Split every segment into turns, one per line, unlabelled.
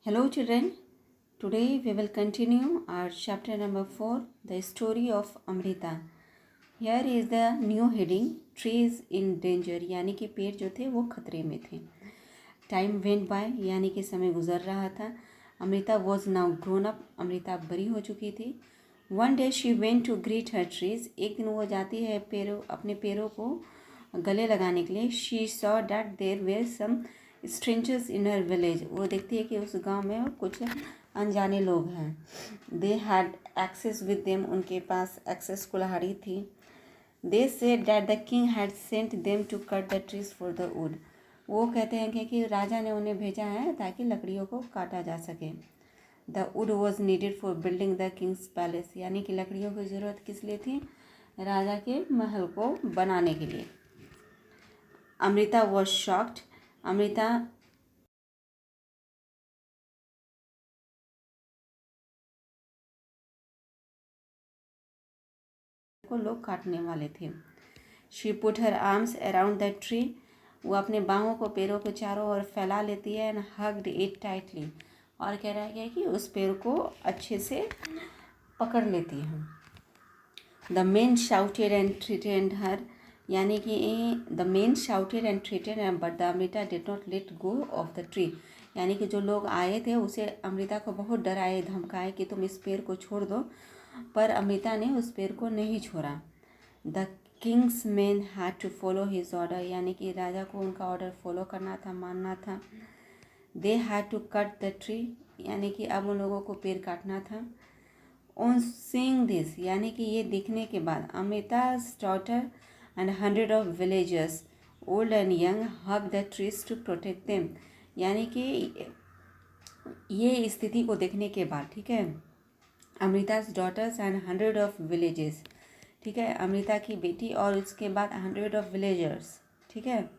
Hello children, today we will continue our chapter number 4, the story of Amrita. Here is the new heading, trees in danger, यानी कि पेड़ जो थे वो खतरे में थे. Time went by, यानी कि समय गुजर रहा था. Amrita was now grown up, Amrita बड़ी हो चुकी थी. One day she went to greet her trees. एक दिन वो जाती है अपने पेड़ों को गले लगाने के लिए. She saw that there were some strangers in her village. वो देखती है कि उस गांव में कुछ अनजाने लोग हैं. They had axes with them, उनके पास एक्सेस कुल्हाड़ी थी. They said that the king had sent them to cut the trees for the wood. वो कहते हैं कि राजा ने उन्हें भेजा है ताकि लकड़ियों को काटा जा सके. The wood was needed for building the Kings palace, यानी कि लकड़ियों की ज़रूरत किस लिए थी? राजा के महल को बनाने के लिए. Amrita was shocked. अमृता को लोग काटने वाले थे. She put her arms around the tree. वो अपने बाहों को पेड़ों के चारों ओर फैला लेती है. एंड हग्ड इट टाइटली, और कह रहा है कि उस पेड़ को अच्छे से पकड़ लेती है. The men shouted and threatened her, यानी कि the men shouted and threatened but the Amrita did not let go of the tree. यानी कि जो लोग आए थे उसे अमृता को बहुत डराए धमकाए कि तुम इस पेड़ को छोड़ दो, पर अमृता ने उस पेड़ को नहीं छोड़ा. The king's man had to follow his order, यानी कि राजा को उनका ऑर्डर फॉलो करना था, मानना था. They had to cut the tree, यानी कि अब उन लोगों को पेड़ काटना था. ऑन सीइंग दिस, यानी कि ये देखने के बाद, Amrita's daughter and 100 of villagers old and young hug the trees to protect them. यानी कि ये स्थिति को देखने के बाद, ठीक है, अमृता's डॉटर्स एंड 100 ऑफ विलेजेस, ठीक है, अमृता की बेटी और उसके बाद 100 ऑफ विलेजर्स, ठीक है,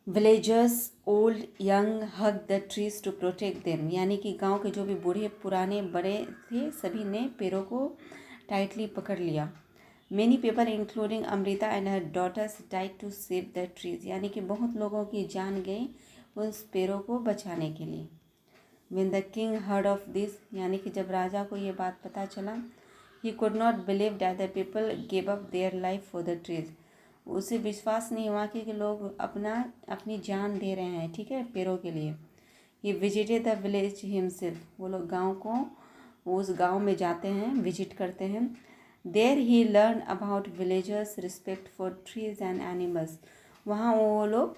villagers old young hug the trees to protect them. यानी कि गांव के जो भी बूढ़े पुराने बड़े थे सभी ने पेड़ों को टाइटली पकड़ लिया. Many people including Amrita and her daughters died to save the trees, यानी कि बहुत लोगों की जान गई उस पेड़ों को बचाने के लिए. When the king heard of this, यानी कि जब राजा को ये बात पता चला, he could not believe that the people gave up their life for the trees. उसे विश्वास नहीं हुआ कि लोग अपनी जान दे रहे हैं, ठीक है, पेड़ों के लिए. He visited the village himself. वो लोग उस गांव में जाते हैं, विजिट करते हैं. There he learned about villagers' respect for trees and animals. वहाँ वो लोग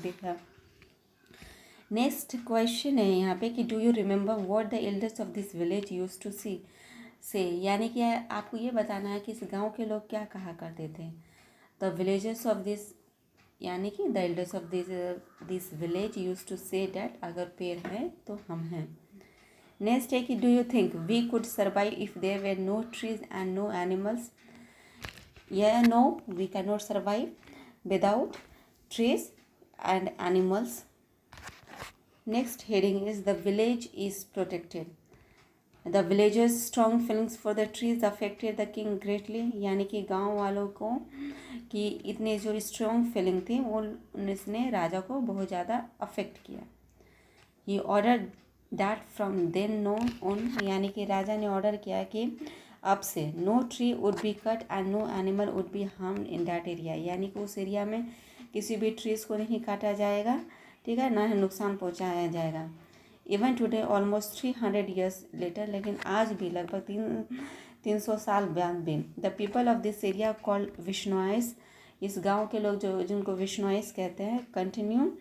देखा. नेक्स्ट क्वेश्चन है यहाँ पे कि do you remember what the elders of this village used to say, यानी कि आपको ये बताना है कि इस गांव के लोग क्या कहा करते थे. द विलेजर्स ऑफ दिस, यानी कि the elders of this village used to say that अगर पेड़ है तो हम हैं. नेक्स्ट है कि do you think we could survive if there were no trees and no animals. या no, we can not survive without trees and animals. Next heading is the village is protected. The villagers' strong feelings for the trees affected the king greatly. यानी कि गांव वालों को कि इतने जो strong feeling थी वो उसने राजा को बहुत ज़्यादा अफेक्ट किया. He ordered that from then on, यानी कि राजा ने ऑर्डर किया कि अब से no tree would be cut and no animal would be harmed in that area. यानी कि उस एरिया में किसी भी ट्रीज़ को नहीं काटा जाएगा, ठीक है, ना ही नुकसान पहुंचाया जाएगा. Even today almost 300 years later, लेकिन आज भी लगभग 300 साल बाद भी the people of this area called Bishnois, इस गांव के लोग जो जिनको विश्नोइस कहते हैं, continue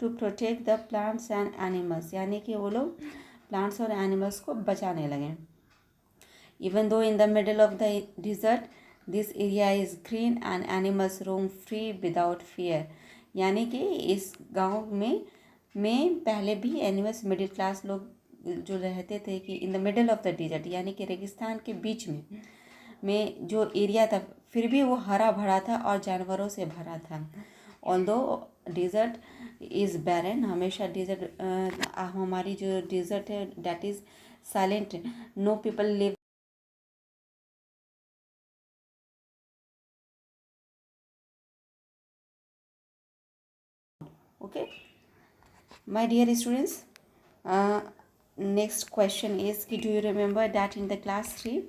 to protect the plants and animals. यानी कि वो लोग प्लांट्स और एनिमल्स को बचाने लगे. Even though in the middle of the desert this area is green and animals roam free without fear. यानी कि इस गांव में पहले भी एनिमल्स, मिडिल क्लास लोग जो रहते थे कि इन the middle of the dessert, यानी कि रेगिस्तान के बीच में जो एरिया था, फिर भी वो हरा भरा था और जानवरों से भरा था. ऑल्दो डिजर्ट इज़ बैरन, हमेशा डिजर्ट हमारी जो डिजर्ट है that is silent, know people live Okay, my dear students, next question is, do you remember that in the class 3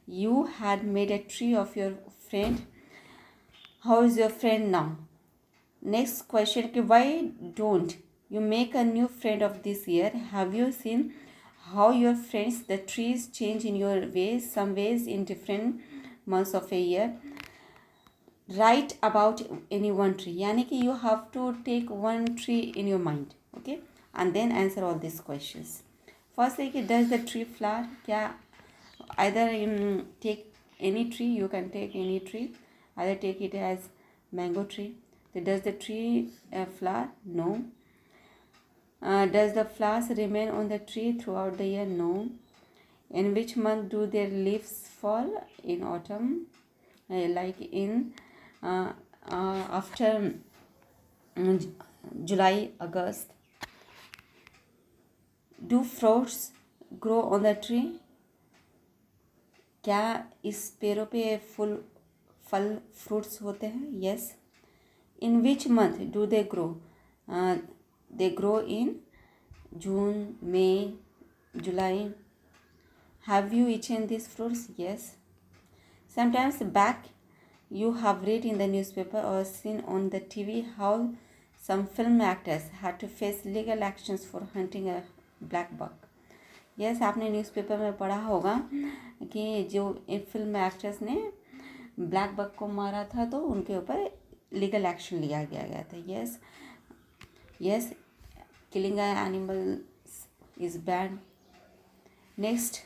you had made a tree of your friend? How is your friend now? Next question, why don't you make a new friend of this year? Have you seen how your friends, the trees change in your ways, some ways in different months of a year? Write about any one tree. यानी कि you have to take one tree in your mind, okay, and then answer all these questions. First है कि does the tree flower? क्या either take any tree, you can take any tree, either take it as mango tree. So does the tree flower? No. Does the flowers remain on the tree throughout the year? No. In which month do their leaves fall? In autumn, like in after July, August. Do fruits grow on the tree? क्या इस पेड़ों पे फल fruits होते हैं? Yes. In which month do they grow? They grow in June, May, July. Have you eaten these fruits? Yes. Sometimes back you have read in the newspaper or seen on the TV how some film actors had to face legal actions for hunting a black buck. Yes, आपने newspaper में पढ़ा होगा कि जो film actors ने black buck को मारा था तो उनके ऊपर लीगल एक्शन लिया गया था. Yes, yes, killing an animal is bad. Next,